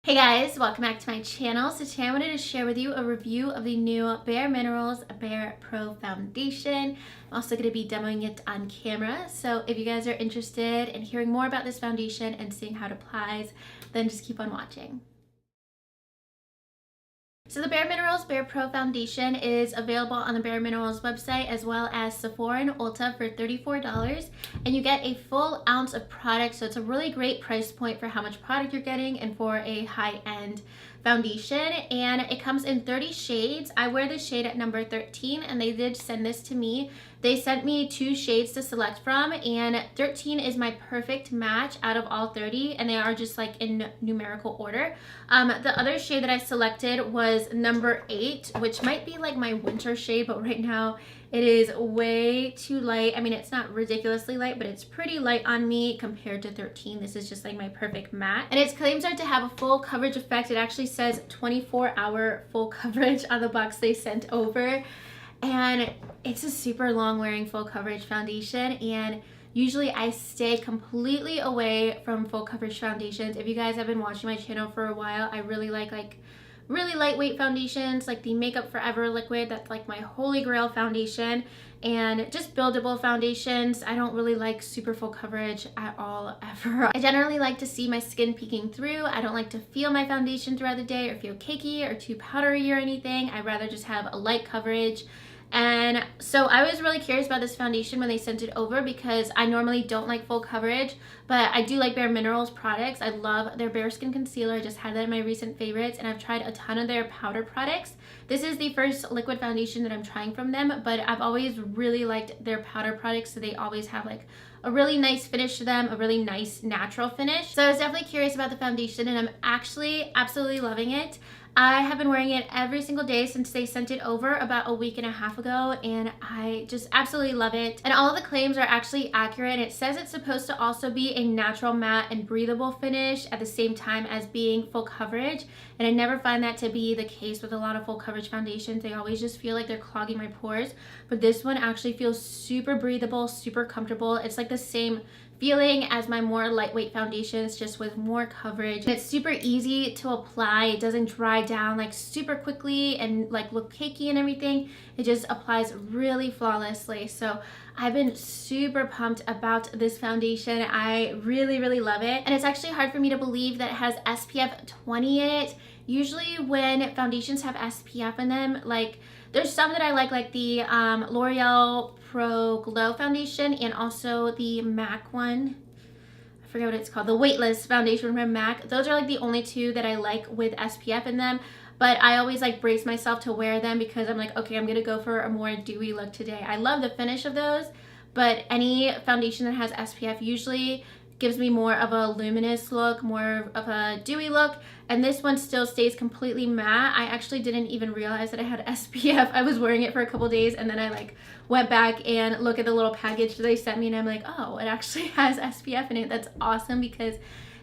Hey guys, welcome back to my channel. So today I wanted to share with you a review of the new Bare Minerals Bare Pro Foundation. I'm also going to be demoing it on camera. So if you guys are interested in hearing more about this foundation and seeing how it applies, then just keep on watching. So the Bare Minerals Bare Pro Foundation is available on the Bare Minerals website as well as Sephora and Ulta for $34, and you get a full ounce of product, so it's a really great price point for how much product you're getting and for a high-end foundation. And it comes in 30 shades. I wear the shade at number 13, and they did send this to me. They sent me 2 shades to select from, and 13 is my perfect match out of all 30, and they are just like in numerical order. The other shade that I selected was number 8, which might be like my winter shade, but right now it is way too light. I mean, it's not ridiculously light, but it's pretty light on me compared to 13. This is just like my perfect matte. And its claims are to have a full coverage effect. It actually says 24-hour full coverage on the box they sent over. And it's a super long wearing full coverage foundation, and usually I stay completely away from full coverage foundations. If you guys have been watching my channel for a while, I really like really lightweight foundations, like the Makeup Forever liquid. That's like my holy grail foundation. And just buildable foundations. I don't really like super full coverage at all, ever. I generally like to see my skin peeking through. I don't like to feel my foundation throughout the day or feel cakey or too powdery or anything. I'd rather just have a light coverage. And so I was really curious about this foundation when they sent it over, because I normally don't like full coverage, but I do like Bare Minerals products. I love their Bare Skin Concealer. I just had that in my recent favorites, and I've tried a ton of their powder products. This is the first liquid foundation that I'm trying from them, but I've always really liked their powder products, so they always have like a really nice finish to them, a really nice natural finish. So I was definitely curious about the foundation, and I'm actually absolutely loving it. I have been wearing it every single day since they sent it over about a week and a half ago, and I just absolutely love it. And all of the claims are actually accurate. And it says it's supposed to also be a natural matte and breathable finish at the same time as being full coverage. And I never find that to be the case with a lot of full coverage foundations. They always just feel like they're clogging my pores. But this one actually feels super breathable, super comfortable. It's like the same feeling as my more lightweight foundations, just with more coverage. And it's super easy to apply. It doesn't dry down like super quickly and like look cakey and everything. It just applies really flawlessly. So I've been super pumped about this foundation. I really love it. And it's actually hard for me to believe that it has SPF 20 in it. Usually when foundations have SPF in them, like there's some that I like the L'Oreal Pro Glow foundation, and also the MAC one. I forget what it's called. The Weightless foundation from MAC. Those are like the only 2 that I like with SPF in them. But I always like brace myself to wear them because I'm like, okay, I'm gonna go for a more dewy look today. I love the finish of those, but any foundation that has SPF usually gives me more of a luminous look, more of a dewy look, and this one still stays completely matte. I actually didn't even realize that I had SPF. I was wearing it for a couple days, and then I like went back and looked at the little package that they sent me, and I'm like, oh, it actually has SPF in it. That's awesome, because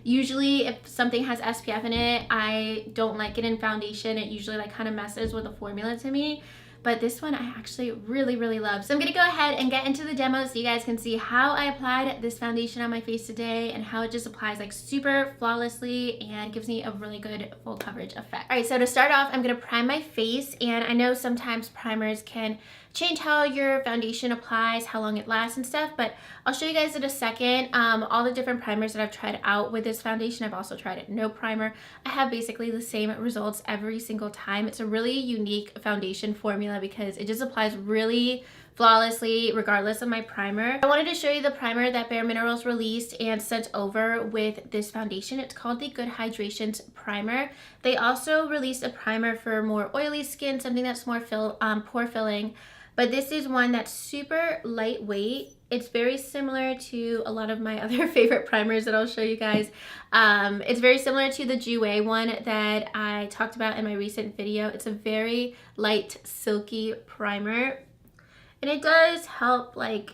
usually if something has SPF in it, I don't like it in foundation. It usually like kind of messes with the formula to me. But this one I actually really love. So I'm gonna go ahead and get into the demo so you guys can see how I applied this foundation on my face today and how it just applies like super flawlessly and gives me a really good full coverage effect. All right, so to start off, I'm gonna prime my face, and I know sometimes primers can change how your foundation applies, how long it lasts and stuff, but I'll show you guys in a second all the different primers that I've tried out with this foundation. I've also tried it no primer. I have basically the same results every single time. It's a really unique foundation formula because it just applies really flawlessly regardless of my primer. I wanted to show you the primer that Bare Minerals released and sent over with this foundation. It's called the Good Hydrations Primer. They also released a primer for more oily skin, something that's more pore filling. But this is one that's super lightweight. It's very similar to a lot of my other favorite primers that I'll show you guys. It's very similar to the Jouer one that I talked about in my recent video. It's a very light, silky primer. And it does help like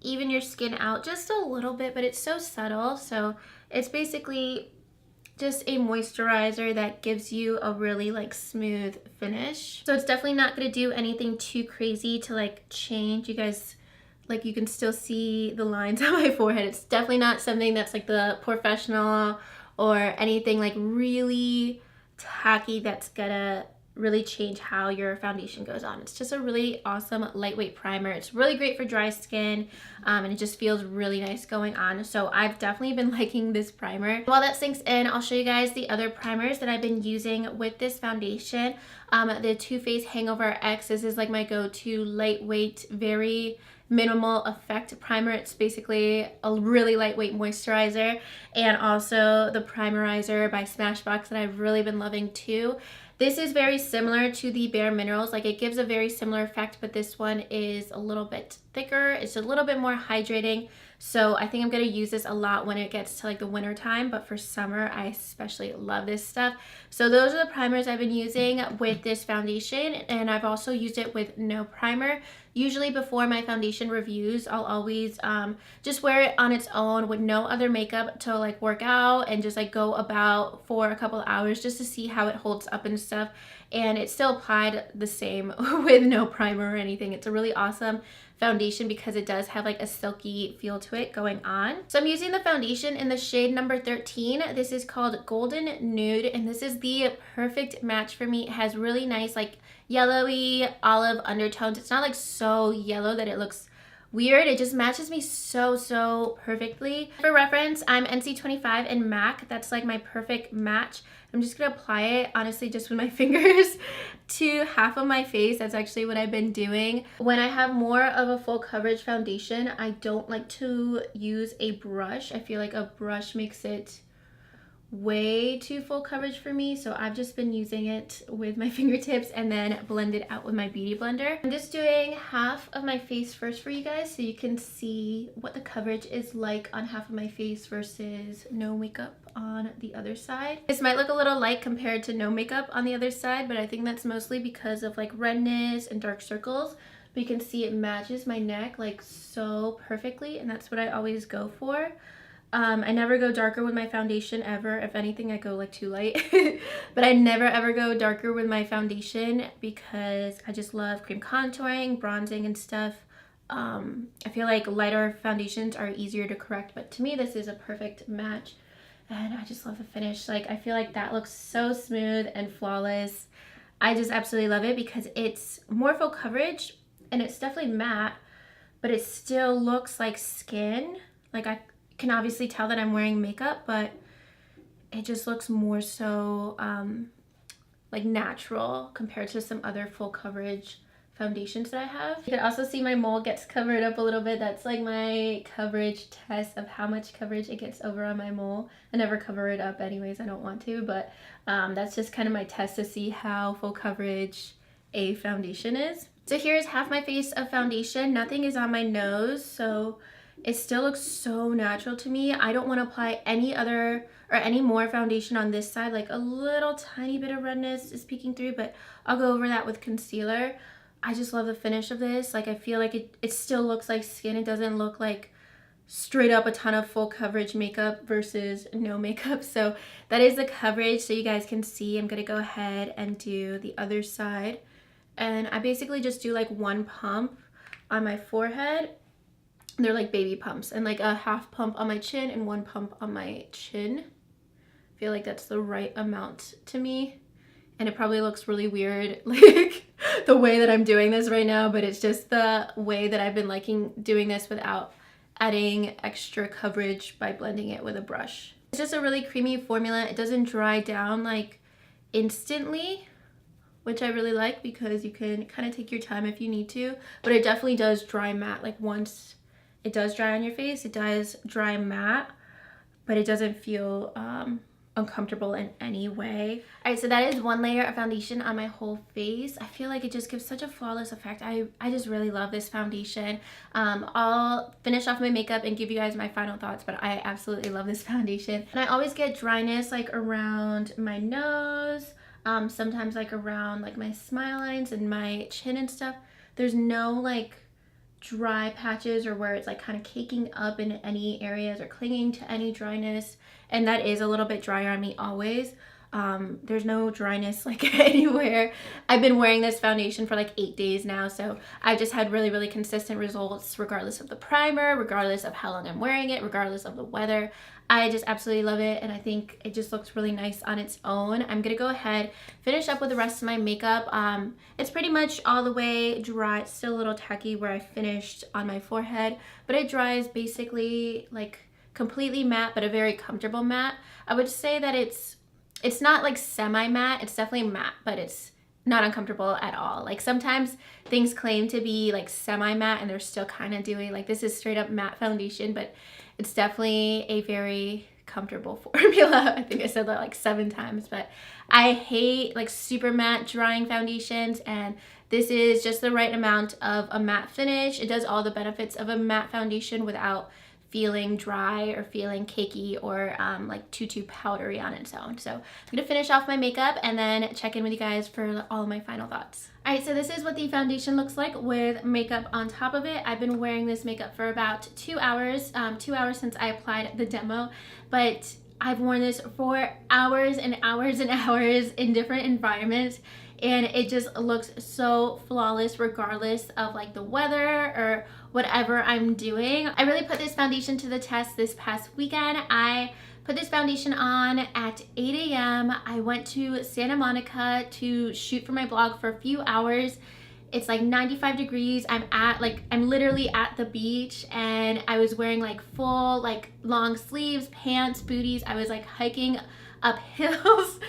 even your skin out just a little bit, but it's so subtle. So it's basically just a moisturizer that gives you a really like smooth finish. So it's definitely not going to do anything too crazy to like change. You guys, like, you can still see the lines on my forehead. It's definitely not something that's like the professional or anything like really tacky that's gonna really change how your foundation goes on. It's just a really awesome lightweight primer. It's really great for dry skin, and it just feels really nice going on. So I've definitely been liking this primer. While that sinks in, I'll show you guys the other primers that I've been using with this foundation. The Too Faced Hangover X. This is like my go-to lightweight, very minimal effect primer. It's basically a really lightweight moisturizer, and also the Primerizer by Smashbox that I've really been loving too. This is very similar to the Bare Minerals. Like, it gives a very similar effect, but this one is a little bit thicker. It's a little bit more hydrating. So I think I'm going to use this a lot when it gets to like the winter time, but for summer, I especially love this stuff. So those are the primers I've been using with this foundation, and I've also used it with no primer. Usually before my foundation reviews, I'll always just wear it on its own with no other makeup to like work out and just like go about for a couple hours just to see how it holds up and stuff. And it still applied the same with no primer or anything. It's a really awesome foundation because it does have like a silky feel to it going on. So I'm using the foundation in the shade number 13. This is called Golden Nude, and this is the perfect match for me. It has really nice like yellowy olive undertones. It's not like so yellow that it looks weird. It just matches me so perfectly. For reference, I'm NC25 in MAC. That's like my perfect match. I'm just gonna apply it honestly just with my fingers to half of my face. That's actually what I've been doing. When I have more of a full coverage foundation, I don't like to use a brush. I feel like a brush makes it way too full coverage for me, so I've just been using it with my fingertips and then blend it out with my beauty blender. I'm just doing half of my face first for you guys so you can see what the coverage is like on half of my face versus no makeup on the other side. This might look a little light compared to no makeup on the other side, but I think that's mostly because of like redness and dark circles. But you can see it matches my neck like so perfectly, and that's what I always go for. I never go darker with my foundation ever. If anything, I go like too light. But I never ever go darker with my foundation because I just love cream contouring, bronzing and stuff. I feel like lighter foundations are easier to correct, but to me this is a perfect match. And I just love the finish. Like, I feel like that looks so smooth and flawless. I just absolutely love it because it's more full coverage and it's definitely matte, but it still looks like skin. Like, I can obviously tell that I'm wearing makeup, but it just looks more so like natural compared to some other full coverage foundations that I have. You can also see my mole gets covered up a little bit. That's like my coverage test of how much coverage it gets over on my mole. I never cover it up anyways, I don't want to, but that's just kind of my test to see how full coverage a foundation is. So here's half my face of foundation. Nothing is on my nose, so it still looks so natural to me. I don't want to apply any other or any more foundation on this side. Like, a little tiny bit of redness is peeking through, but I'll go over that with concealer. I just love the finish of this. Like, I feel like it still looks like skin. It doesn't look like straight up a ton of full coverage makeup versus no makeup. So that is the coverage so you guys can see. I'm going to go ahead and do the other side. And I basically just do like one pump on my forehead. They're like baby pumps, and like a half pump on my chin and one pump on my chin. I feel like that's the right amount to me. And it probably looks really weird, like the way that I'm doing this right now, but it's just the way that I've been liking doing this without adding extra coverage by blending it with a brush. It's just a really creamy formula. It doesn't dry down like instantly, which I really like because you can kind of take your time if you need to, but it definitely does dry matte. Like, once it does dry on your face, it does dry matte, but it doesn't feel uncomfortable in any way. All right, so that is one layer of foundation on my whole face. I feel like it just gives such a flawless effect. I just really love this foundation. I'll finish off my makeup and give you guys my final thoughts, but I absolutely love this foundation. And I always get dryness like around my nose, sometimes like around like my smile lines and my chin and stuff. There's no like dry patches or where it's like kind of caking up in any areas or clinging to any dryness, and that is a little bit drier on me always. There's no dryness like anywhere. I've been wearing this foundation for like 8 days now, so I've just had really consistent results regardless of the primer, regardless of how long I'm wearing it, regardless of the weather. I just absolutely love it, and I think it just looks really nice on its own. I'm gonna go ahead, finish up with the rest of my makeup. It's pretty much all the way dry. It's still a little tacky where I finished on my forehead, but it dries basically like completely matte, but a very comfortable matte. I would say that it's not like semi-matte. It's definitely matte, but it's not uncomfortable at all. Like sometimes things claim to be like semi-matte and they're still kind of doing like, this is straight up matte foundation, but it's definitely a very comfortable formula. I think I said that like 7 times, but I hate like super matte drying foundations, and this is just the right amount of a matte finish. It does all the benefits of a matte foundation without feeling dry or feeling cakey or like too powdery on its own. So I'm gonna finish off my makeup and then check in with you guys for all of my final thoughts. All right, so this is what the foundation looks like with makeup on top of it. I've been wearing this makeup for about 2 hours, 2 hours since I applied the demo, but I've worn this for hours and hours and hours in different environments, and it just looks so flawless regardless of like the weather or whatever I'm doing. I really put this foundation to the test this past weekend. I put this foundation on at 8 a.m. I went to Santa Monica to shoot for my blog for a few hours. It's like 95 degrees. I'm literally at the beach, and I was wearing like full like long sleeves, pants, booties. I was like hiking up hills.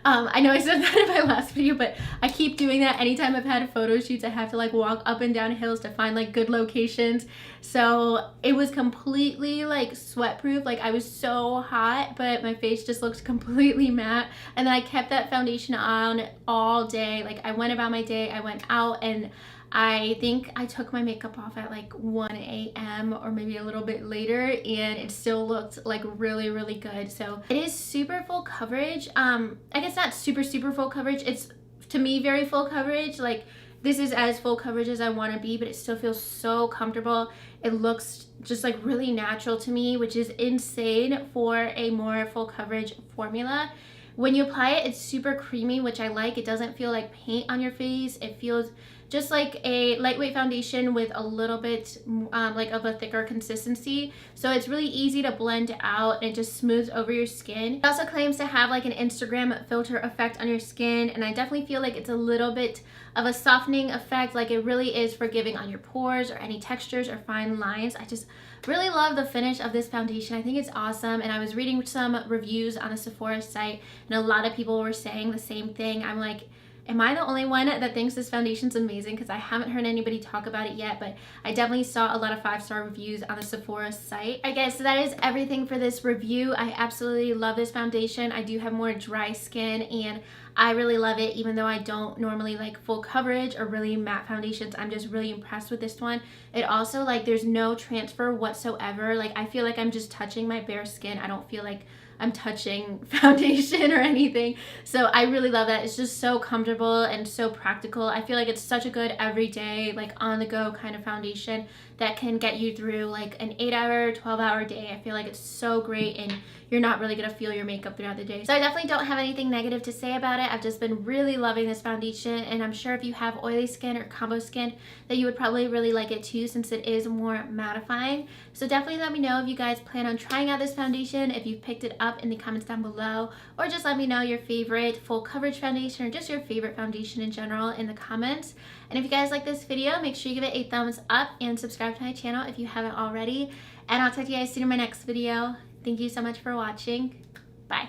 I know I said that in my last video, but I keep doing that anytime I've had photo shoots. I have to like walk up and down hills to find like good locations. So it was completely like sweat proof. Like I was so hot, but my face just looked completely matte. And then I kept that foundation on all day. Like I went about my day, I went out, and I think I took my makeup off at like 1 a.m. or maybe a little bit later, and it still looked like really good. So it is super full coverage. I guess not super full coverage. It's, to me, very full coverage. Like this is as full coverage as I want to be, but it still feels so comfortable. It looks just like really natural to me, which is insane for a more full coverage formula. When you apply it, it's super creamy, which I like. It doesn't feel like paint on your face. It feels just like a lightweight foundation with a little bit like of a thicker consistency. So it's really easy to blend out, and it just smooths over your skin. It also claims to have like an Instagram filter effect on your skin, and I definitely feel like it's a little bit of a softening effect. Like it really is forgiving on your pores or any textures or fine lines. I just really love the finish of this foundation. I think it's awesome, and I was reading some reviews on a Sephora site, and a lot of people were saying the same thing. I'm like, am I the only one that thinks this foundation's amazing? Because I haven't heard anybody talk about it yet, but I definitely saw a lot of 5-star reviews on the Sephora site. I guess so that is everything for this review. I absolutely love this foundation. I do have more dry skin, and I really love it, even though I don't normally like full coverage or really matte foundations. I'm just really impressed with this one. It also, like, there's no transfer whatsoever. Like, I feel like I'm just touching my bare skin. I don't feel like I'm touching foundation or anything. So I really love that. It's just so comfortable and so practical. I feel like it's such a good everyday, like on the go kind of foundation that can get you through like an 8-hour, 12-hour day. I feel like it's so great, and you're not really gonna feel your makeup throughout the day. So I definitely don't have anything negative to say about it. I've just been really loving this foundation, and I'm sure if you have oily skin or combo skin that you would probably really like it too, since it is more mattifying. So definitely let me know if you guys plan on trying out this foundation, if you've picked it up in the comments down below, or just let me know your favorite full coverage foundation or just your favorite foundation in general in the comments. And if you guys like this video, make sure you give it a thumbs up and subscribe to my channel if you haven't already. And I'll talk to you guys soon in my next video. Thank you so much for watching. Bye.